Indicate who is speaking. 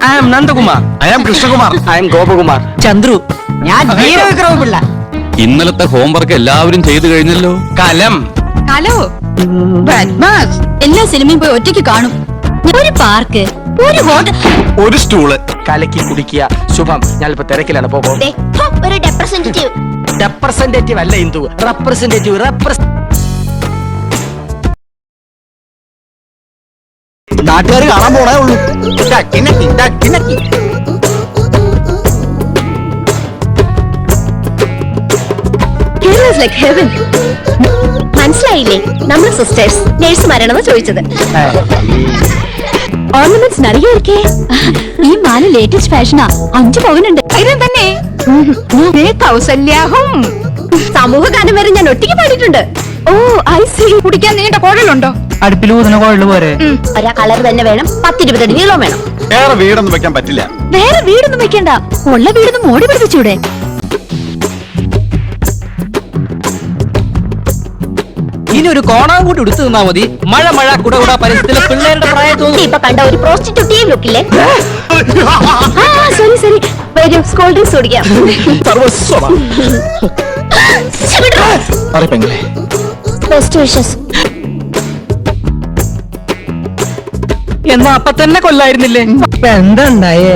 Speaker 1: I am Nandakumar.
Speaker 2: I am Krishnakumar.
Speaker 1: I am Gopakumar.
Speaker 3: Chandru. ഞാൻ ജീവവിക്രമപിള്ള.
Speaker 4: ഇന്നലത്തെ homework എല്ലാവരും ചെയ്തു കഴിഞ്ഞല്ലോ.
Speaker 1: കലം.
Speaker 5: ഹലോ ബദ്മാസ്. എല്ലാ സിനിമയും പോയി ഒറ്റയ്ക്ക് കാണും. ഒരു പാർക്ക്, ഒരു ഹോട്ടൽ,
Speaker 2: ഒരു സ്റ്റൂള്.
Speaker 1: കലക്കി കുടിക്കുക. ശുഭം. ഞാനിപ്പോ തിരക്കിലാണ്. പോകോ.
Speaker 5: ഒരു റെപ്രസെന്റേറ്റീവ്.
Speaker 1: റെപ്രസെന്റേറ്റീവ് അല്ല ഇന്ദു, റെപ്രസെന്റേറ്റീവ്.
Speaker 2: നാട്ടുകാർ കാണാൻ പോണേ ഉള്ളൂ.
Speaker 5: മനസ്സിലായില്ലേ? നമ്മൾ സിസ്റ്റേഴ്സ് നേഴ്സുമാരാണെന്ന് ചോദിച്ചത്. ഓർണമെന്റ്സ് നിറയെ. ഈ മാല ലേറ്റസ്റ്റ് ഫാഷനാ. 5 പവനുണ്ട്. അതിനും തന്നെ കൗസല്യാഹും സമൂഹ ഗാനം വരെ ഞാൻ ഒറ്റയ്ക്ക് പാടിയിട്ടുണ്ട്. ഓ ഐ സി. കുടിക്കാൻ നീണ്ട കുഴലുണ്ടോ?
Speaker 3: അടുപ്പിൽ ഊതുന്ന കുഴല് പോരെ?
Speaker 5: ഒരാ കളർ തന്നെ വേണം. 10-20 അടി നീളം വേണം.
Speaker 2: വേറെ വീടൊന്നും വെക്കാൻ പറ്റില്ല.
Speaker 5: വേറെ വീടൊന്നും വെക്കണ്ട. ഉള്ള വീടൊന്നും മോടി പിടിപ്പിച്ചൂടെ?
Speaker 3: ഇനി ഒരു കോണാൻ കൂടി എടുത്തു നിന്നാ മതി. മഴ കുട പരിസ്ഥിതിയിലെ പിള്ളേരുടെ പ്രായം തോന്നും.
Speaker 5: ഇപ്പൊ കണ്ട ഒരു പ്രോസ്റ്റിറ്റ്യൂട്ടീവ് ലുക്കില്ലേ? സോറി വരൂ, സ്കൂൾ ഡ്രിങ്ക്സ് കുടിക്കാം. Best wishes.
Speaker 3: എന്നാ അപ്പൊ തന്നെ കൊല്ലായിരുന്നില്ലേ? എന്താ ഉണ്ടായേ?